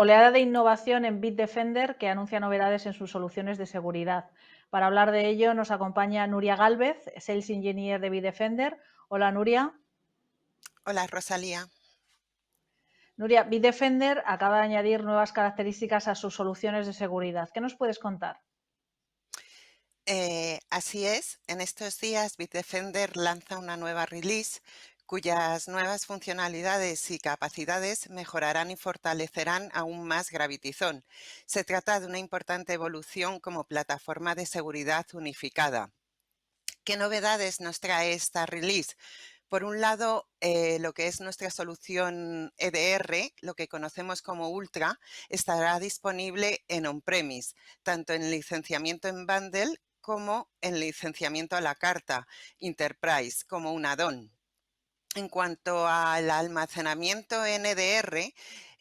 Oleada de innovación en Bitdefender que anuncia novedades en sus soluciones de seguridad. Para hablar de ello nos acompaña Nuria Gálvez, Sales Engineer de Bitdefender. Hola, Nuria. Hola, Rosalía. Nuria, Bitdefender acaba de añadir nuevas características a sus soluciones de seguridad. ¿Qué nos puedes contar? Así es, en estos días Bitdefender lanza una nueva release cuyas nuevas funcionalidades y capacidades mejorarán y fortalecerán aún más Gravity-Zone. Se trata de una importante evolución como plataforma de seguridad unificada. ¿Qué novedades nos trae esta release? Por un lado, lo que es nuestra solución EDR, lo que conocemos como Ultra, estará disponible en on-premise, tanto en licenciamiento en bundle como en licenciamiento a la carta, Enterprise, como un add-on. En cuanto al almacenamiento en EDR,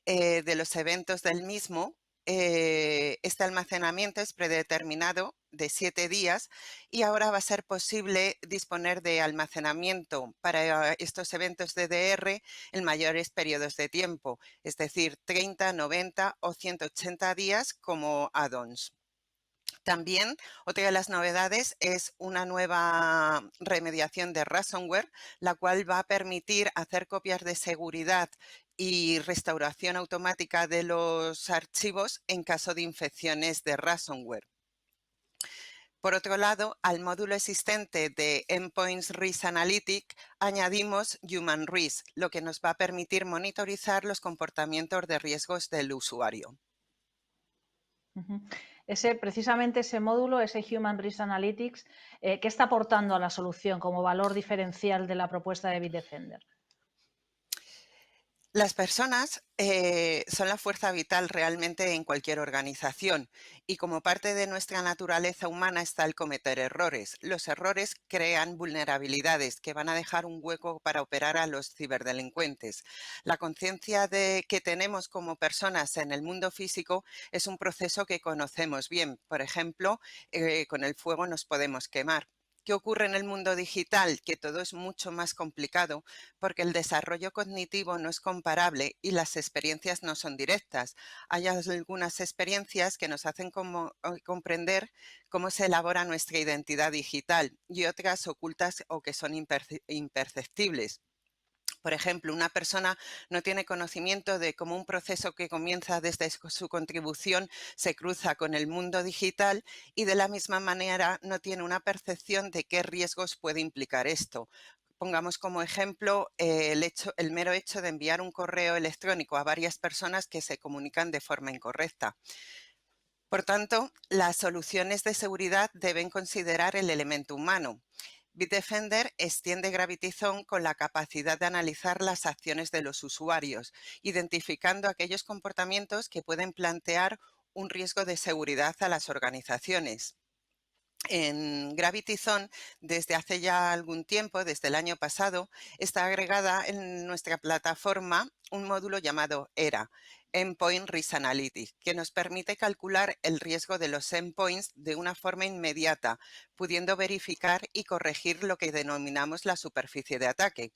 de los eventos del mismo, este almacenamiento es predeterminado de 7 días y ahora va a ser posible disponer de almacenamiento para estos eventos de DR en mayores periodos de tiempo, es decir, 30, 90 o 180 días como add-ons. También otra de las novedades es una nueva remediación de ransomware, la cual va a permitir hacer copias de seguridad y restauración automática de los archivos en caso de infecciones de ransomware. Por otro lado, al módulo existente de Endpoints Risk Analytics añadimos Human Risk, lo que nos va a permitir monitorizar los comportamientos de riesgos del usuario. Precisamente ese módulo, ese Human Risk Analytics, ¿qué está aportando a la solución como valor diferencial de la propuesta de Bitdefender? Las personas son la fuerza vital realmente en cualquier organización y como parte de nuestra naturaleza humana está el cometer errores. Los errores crean vulnerabilidades que van a dejar un hueco para operar a los ciberdelincuentes. La conciencia que tenemos como personas en el mundo físico es un proceso que conocemos bien. Por ejemplo, con el fuego nos podemos quemar. ¿Qué ocurre en el mundo digital? Que todo es mucho más complicado porque el desarrollo cognitivo no es comparable y las experiencias no son directas. Hay algunas experiencias que nos hacen comprender cómo se elabora nuestra identidad digital y otras ocultas o que son imperceptibles. Por ejemplo, una persona no tiene conocimiento de cómo un proceso que comienza desde su contribución se cruza con el mundo digital y de la misma manera no tiene una percepción de qué riesgos puede implicar esto. Pongamos como ejemplo el mero hecho de enviar un correo electrónico a varias personas que se comunican de forma incorrecta. Por tanto, las soluciones de seguridad deben considerar el elemento humano. Bitdefender extiende Gravity-Zone con la capacidad de analizar las acciones de los usuarios, identificando aquellos comportamientos que pueden plantear un riesgo de seguridad a las organizaciones. En Gravity-Zone, desde hace ya algún tiempo, desde el año pasado, está agregada en nuestra plataforma un módulo llamado ERA, Endpoint Risk Analytics, que nos permite calcular el riesgo de los endpoints de una forma inmediata, pudiendo verificar y corregir lo que denominamos la superficie de ataque.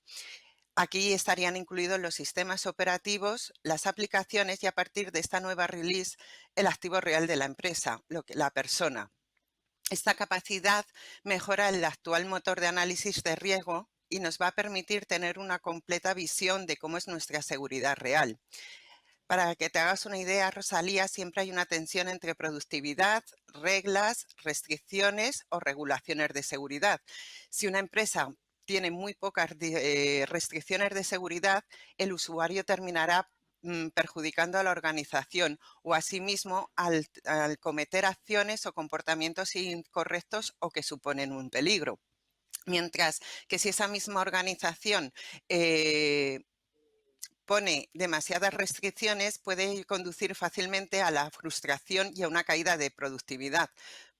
Aquí estarían incluidos los sistemas operativos, las aplicaciones y a partir de esta nueva release, el activo real de la empresa, la persona. Esta capacidad mejora el actual motor de análisis de riesgo y nos va a permitir tener una completa visión de cómo es nuestra seguridad real. Para que te hagas una idea, Rosalía, siempre hay una tensión entre productividad, reglas, restricciones o regulaciones de seguridad. Si una empresa tiene muy pocas restricciones de seguridad, el usuario terminará perjudicando a la organización o asimismo al cometer acciones o comportamientos incorrectos o que suponen un peligro. Mientras que si esa misma organización pone demasiadas restricciones, puede conducir fácilmente a la frustración y a una caída de productividad.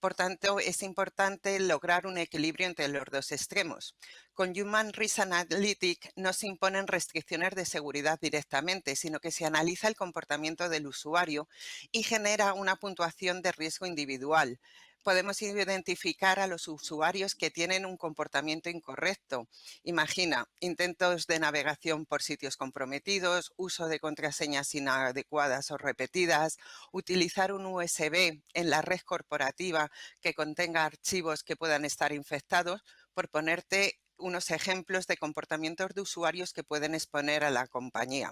Por tanto, es importante lograr un equilibrio entre los dos extremos. Con Human Risk Analytics no se imponen restricciones de seguridad directamente, sino que se analiza el comportamiento del usuario y genera una puntuación de riesgo individual. Podemos identificar a los usuarios que tienen un comportamiento incorrecto. Imagina, intentos de navegación por sitios comprometidos, uso de contraseñas inadecuadas o repetidas, utilizar un USB en la red corporativa que contenga archivos que puedan estar infectados, por ponerte unos ejemplos de comportamientos de usuarios que pueden exponer a la compañía.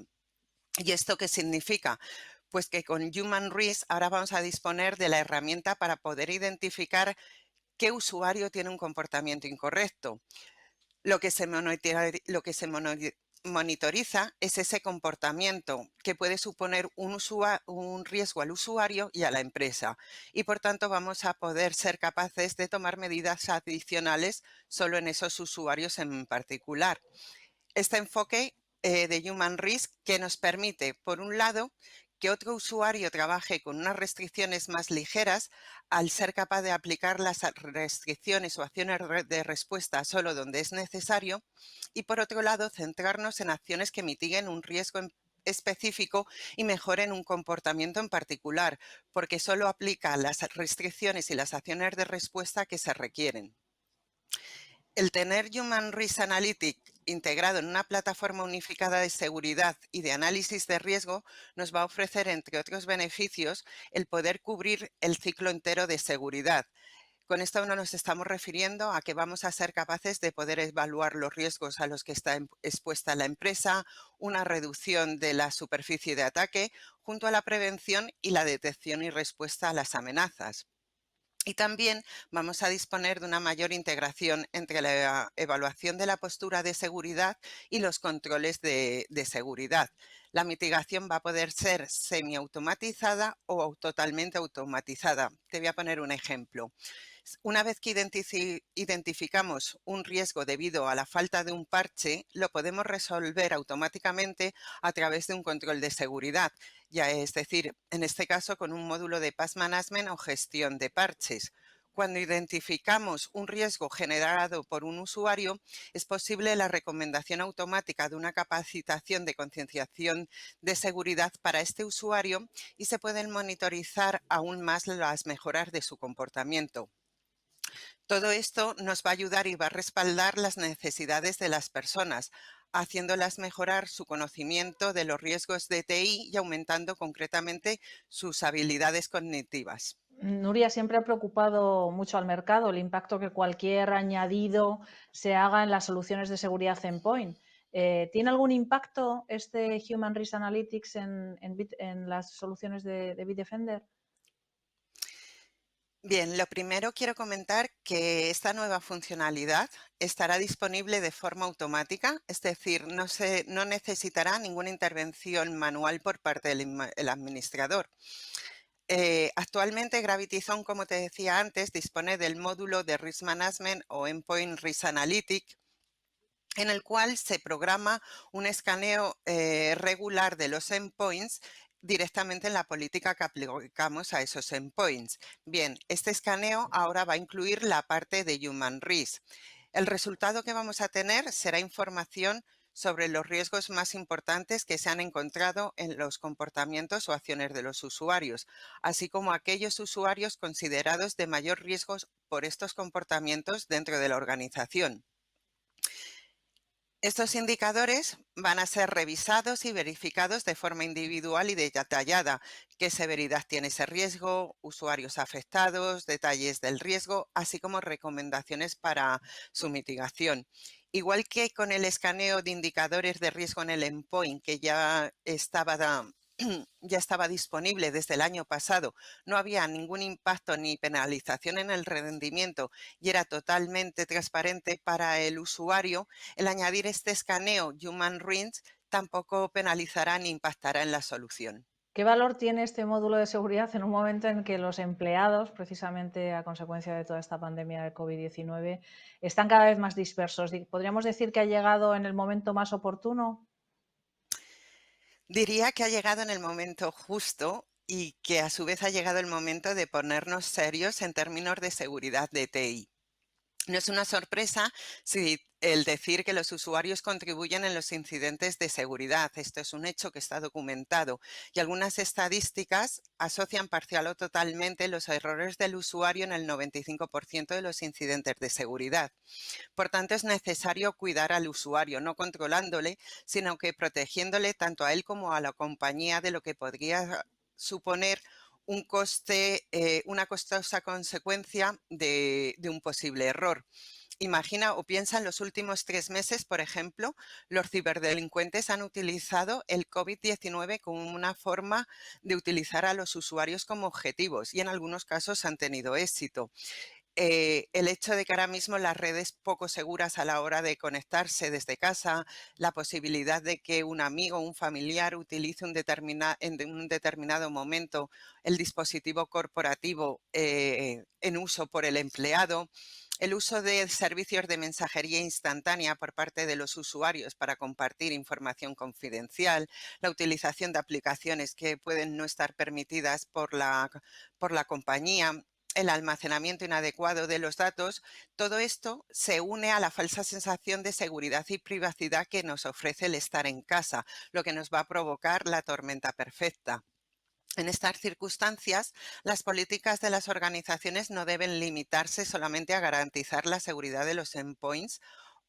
¿Y esto qué significa? Pues que con Human Risk ahora vamos a disponer de la herramienta para poder identificar qué usuario tiene un comportamiento incorrecto. Lo que se monitoriza es ese comportamiento que puede suponer un riesgo al usuario y a la empresa. Y por tanto vamos a poder ser capaces de tomar medidas adicionales solo en esos usuarios en particular. Este enfoque de Human Risk que nos permite, por un lado, que otro usuario trabaje con unas restricciones más ligeras al ser capaz de aplicar las restricciones o acciones de respuesta solo donde es necesario, y por otro lado, centrarnos en acciones que mitiguen un riesgo específico y mejoren un comportamiento en particular, porque solo aplica las restricciones y las acciones de respuesta que se requieren. El tener Human Risk Analytics integrado en una plataforma unificada de seguridad y de análisis de riesgo nos va a ofrecer, entre otros beneficios, el poder cubrir el ciclo entero de seguridad. Con esto no nos estamos refiriendo a que vamos a ser capaces de poder evaluar los riesgos a los que está expuesta la empresa, una reducción de la superficie de ataque, junto a la prevención y la detección y respuesta a las amenazas. Y también vamos a disponer de una mayor integración entre la evaluación de la postura de seguridad y los controles de seguridad. La mitigación va a poder ser semiautomatizada o totalmente automatizada. Te voy a poner un ejemplo. Una vez que identificamos un riesgo debido a la falta de un parche, lo podemos resolver automáticamente a través de un control de seguridad, ya es decir, en este caso con un módulo de Patch Management o gestión de parches. Cuando identificamos un riesgo generado por un usuario, es posible la recomendación automática de una capacitación de concienciación de seguridad para este usuario y se pueden monitorizar aún más las mejoras de su comportamiento. Todo esto nos va a ayudar y va a respaldar las necesidades de las personas, haciéndolas mejorar su conocimiento de los riesgos de TI y aumentando concretamente sus habilidades cognitivas. Nuria, siempre ha preocupado mucho al mercado el impacto que cualquier añadido se haga en las soluciones de seguridad endpoint. ¿Tiene algún impacto este Human Risk Analytics en las soluciones de Bitdefender? Bien, lo primero quiero comentar que esta nueva funcionalidad estará disponible de forma automática, es decir, no necesitará ninguna intervención manual por parte del administrador. Actualmente Gravity Zone, como te decía antes, dispone del módulo de Risk Management o Endpoint Risk Analytics, en el cual se programa un escaneo regular de los endpoints directamente en la política que aplicamos a esos endpoints. Bien, este escaneo ahora va a incluir la parte de Human Risk. El resultado que vamos a tener será información sobre los riesgos más importantes que se han encontrado en los comportamientos o acciones de los usuarios, así como aquellos usuarios considerados de mayor riesgo por estos comportamientos dentro de la organización. Estos indicadores van a ser revisados y verificados de forma individual y detallada. ¿Qué severidad tiene ese riesgo? Usuarios afectados, detalles del riesgo, así como recomendaciones para su mitigación. Igual que con el escaneo de indicadores de riesgo en el endpoint, que ya estaba disponible desde el año pasado, no había ningún impacto ni penalización en el rendimiento y era totalmente transparente para el usuario. El añadir este escaneo Human Risk tampoco penalizará ni impactará en la solución. ¿Qué valor tiene este módulo de seguridad en un momento en que los empleados, precisamente a consecuencia de toda esta pandemia de COVID-19, están cada vez más dispersos? ¿Podríamos decir que ha llegado en el momento más oportuno? Diría que ha llegado en el momento justo y que a su vez ha llegado el momento de ponernos serios en términos de seguridad de TI. No es una sorpresa si el decir que los usuarios contribuyen en los incidentes de seguridad. Esto es un hecho que está documentado y algunas estadísticas asocian parcial o totalmente los errores del usuario en el 95% de los incidentes de seguridad. Por tanto, es necesario cuidar al usuario, no controlándole, sino que protegiéndole tanto a él como a la compañía de lo que podría suponer un coste, una costosa consecuencia de un posible error. Imagina o piensa en los últimos 3 meses, por ejemplo, los ciberdelincuentes han utilizado el COVID-19 como una forma de utilizar a los usuarios como objetivos y en algunos casos han tenido éxito. El hecho de que ahora mismo las redes poco seguras a la hora de conectarse desde casa, la posibilidad de que un amigo o un familiar utilice en un determinado momento el dispositivo corporativo en uso por el empleado, el uso de servicios de mensajería instantánea por parte de los usuarios para compartir información confidencial, la utilización de aplicaciones que pueden no estar permitidas por la compañía, el almacenamiento inadecuado de los datos, todo esto se une a la falsa sensación de seguridad y privacidad que nos ofrece el estar en casa, lo que nos va a provocar la tormenta perfecta. En estas circunstancias, las políticas de las organizaciones no deben limitarse solamente a garantizar la seguridad de los endpoints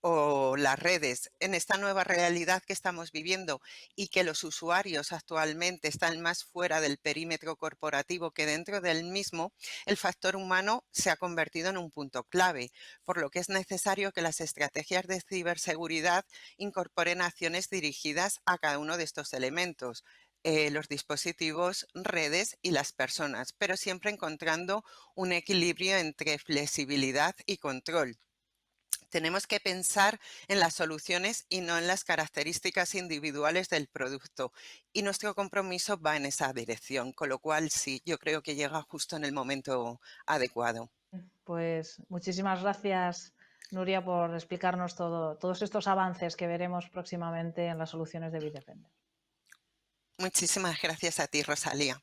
o las redes. En esta nueva realidad que estamos viviendo y que los usuarios actualmente están más fuera del perímetro corporativo que dentro del mismo, el factor humano se ha convertido en un punto clave, por lo que es necesario que las estrategias de ciberseguridad incorporen acciones dirigidas a cada uno de estos elementos, los dispositivos, redes y las personas, pero siempre encontrando un equilibrio entre flexibilidad y control. Tenemos que pensar en las soluciones y no en las características individuales del producto. Y nuestro compromiso va en esa dirección, con lo cual sí, yo creo que llega justo en el momento adecuado. Pues muchísimas gracias, Nuria, por explicarnos todos estos avances que veremos próximamente en las soluciones de Bitdefender. Muchísimas gracias a ti, Rosalía.